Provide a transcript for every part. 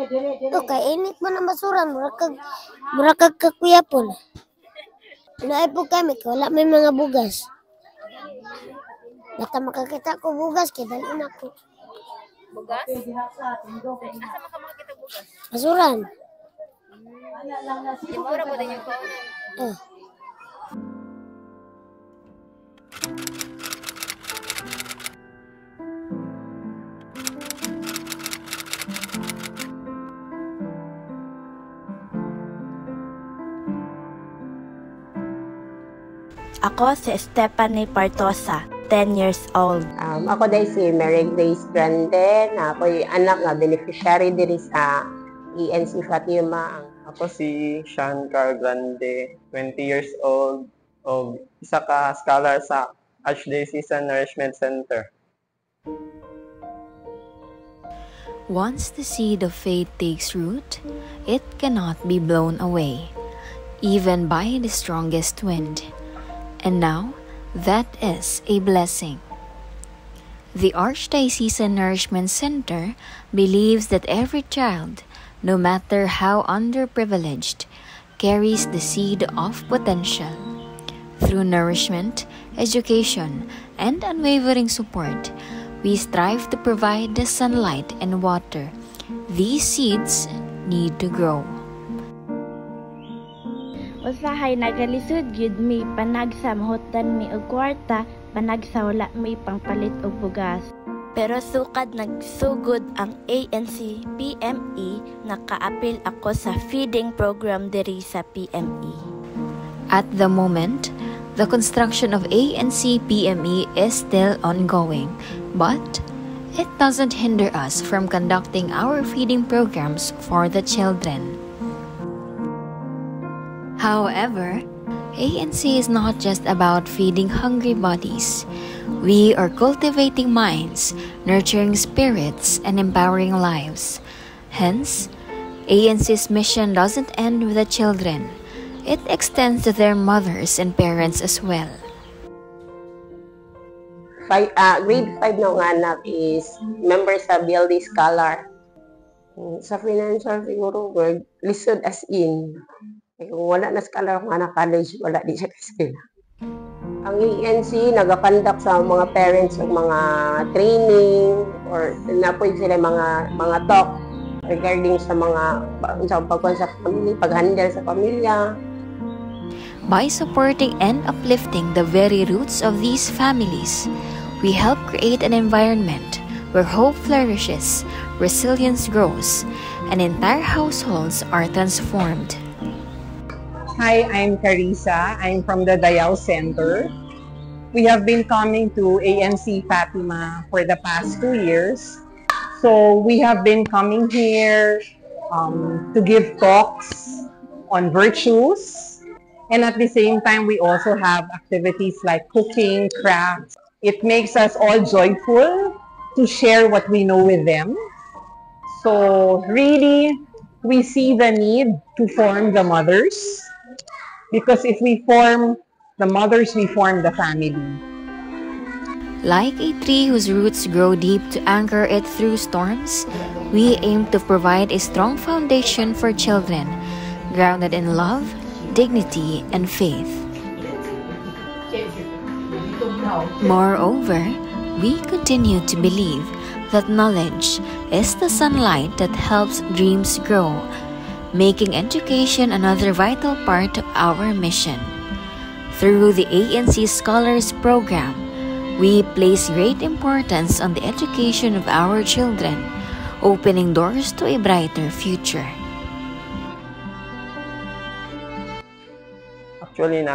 Ito kay init mo ng basuran, murakag kakuyapon. Naay po kami, wala may mga bugas. Basta makakita ko bugas, kaya dalhin ako. Bugas? Asa makita bugas? Basuran. Di mo ra din yung kaunan. Oh. Ako si Stephanie Partosa, 10 years old. Ako dahil si Mary Grace Grande, na ako'y anak na beneficiary diri sa ENC Fatima. Ako si Sean Carl Grande, 20 years old, o isa ka scholar sa Archdiocesan Nourishment Center. Once the seed of faith takes root, it cannot be blown away, even by the strongest wind. And now, that is a blessing. The Archdiocesan Nourishment Center believes that every child, no matter how underprivileged, carries the seed of potential. Through nourishment, education, and unwavering support, we strive to provide the sunlight and water these seeds need to grow. Usahay nagalisod gyud mi panag sa mahutan mi og kwarta, panag sa wala mi pangpalit og bugas. Pero sukad nagsugod ang ANC PME, nakaapil ako sa feeding program diri sa PME. At the moment, the construction of ANC PME is still ongoing, but it doesn't hinder us from conducting our feeding programs for the children. However, ANC is not just about feeding hungry bodies. We are cultivating minds, nurturing spirits, and empowering lives. Hence, ANC's mission doesn't end with the children. It extends to their mothers and parents as well. Grade 5 ng anak is member sa BLD Scholar. Sa financial siguro, lisod as in. Kung wala na scholar kung anak college, wala di siya kasi. Ang ANC nagakandak sa mga parents ng mga training or napoy sila mga talk regarding sa mga sa family, pag-handle sa pamilya. By supporting and uplifting the very roots of these families, we help create an environment where hope flourishes, resilience grows, and entire households are transformed. Hi, I'm Carissa. I'm from the Dayao Center. We have been coming to ANC Fatima for the past 2 years. So we have been coming here to give talks on virtues. And at the same time, we also have activities like cooking, crafts. It makes us all joyful to share what we know with them. So really, we see the need to form the mothers. Because if we form the mothers, we form the family. Like a tree whose roots grow deep to anchor it through storms, we aim to provide a strong foundation for children, grounded in love, dignity, and faith. Moreover, we continue to believe that knowledge is the sunlight that helps dreams grow, making education another vital part of our mission. Through the ANC Scholars Program, we place great importance on the education of our children, opening doors to a brighter future. Actually,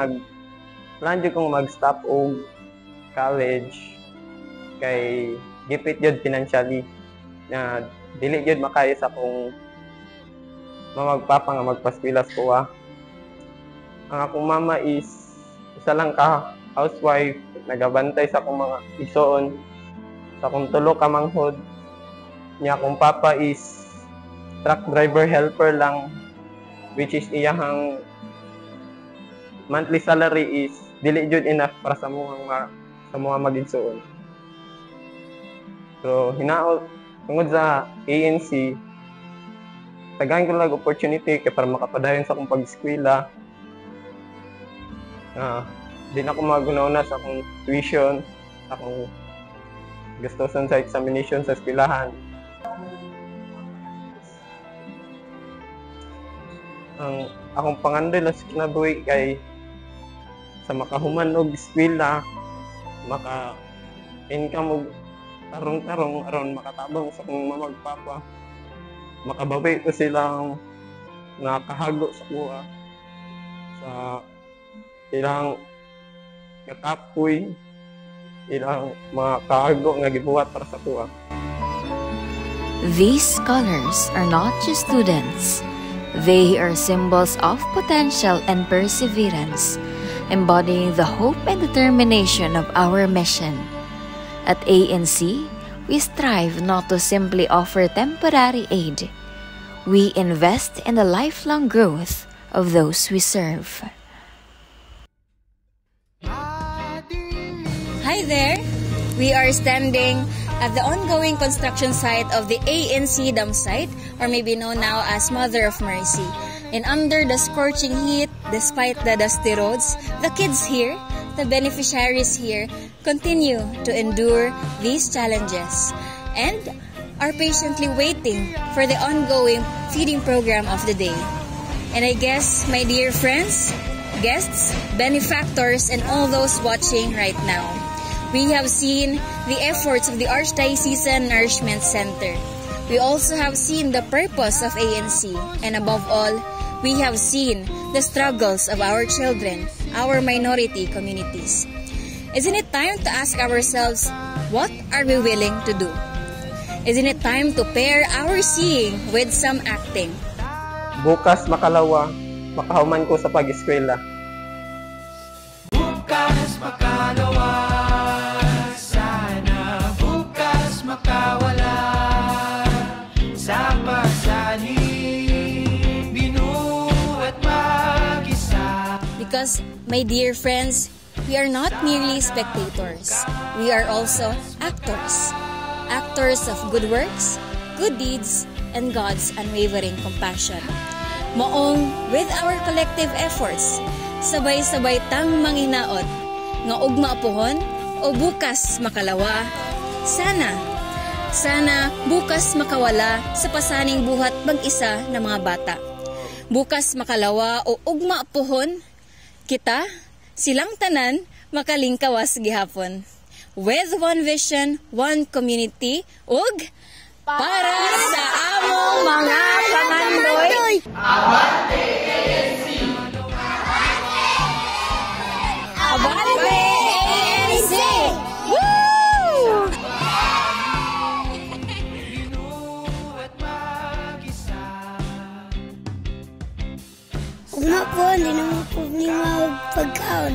plan kong mag-stop o college kay gipit yun financially na dili yun makaya sa kong magpapa nga magpaskwilas ko. Ang akong mama is isa lang ka housewife, nagabantay sa akong mga igsoon, sa akong tulo ka manghod. Niya akong papa is truck driver helper lang, which is iyahang monthly salary is dili jud enough para sa mga mag-igsoon. So hinaot tungod sa ANC, Tagahan ko lang opportunity kaya para makapadayon sa akong pag-eskwela. Di na ako magunauna sa akong tuition, sa akong gastusan sa examination sa eskwelahan. Ang akong pangandoy lang sa kinabuhi kay sa makahuman og eskwela, maka-income og tarong-tarong aron makatabang sa akong mamagpapa. Makabawi ko silang nakahago sa kuha sa ilang kakapoy, ilang mga kahago nga gibuhat para sa kuha. These scholars are not just students. They are symbols of potential and perseverance, embodying the hope and determination of our mission. At ANC, we strive not to simply offer temporary aid. We invest in the lifelong growth of those we serve. Hi there! We are standing at the ongoing construction site of the ANC Dam site, or maybe known now as Mother of Mercy. And under the scorching heat, despite the dusty roads, the kids here, the beneficiaries here, continue to endure these challenges and are patiently waiting for the ongoing feeding program of the day. And I guess, my dear friends, guests, benefactors, and all those watching right now, we have seen the efforts of the Archdiocesan Nourishment Center. We also have seen the purpose of ANC, and above all, we have seen the struggles of our children, our minority communities. Isn't it time to ask ourselves, what are we willing to do? Isn't it time to pair our seeing with some acting? Bukas makalawa, makahuman ko sa pag-eskwela. Bukas makalawa, sana bukas makawala sa pasanin, binuhat mag-isa. Because, my dear friends, we are not merely spectators. We are also actors. Actors of good works, good deeds, and God's unwavering compassion. Maong, with our collective efforts, sabay-sabay tang manghinaot, nga ugma apuhon o bukas makalawa. Sana bukas makawala sa pasaning buhat mag-isa ng mga bata. Bukas makalawa o ugma apuhon, kita, silang tanan, makalingkawas gihapon. With one vision, one community, ug para sa among mga pangandoy. Abante ANC! Abante ANC! Woo! Binuhat mag-isa. Ugma po, hindi naman po ni pagkaon.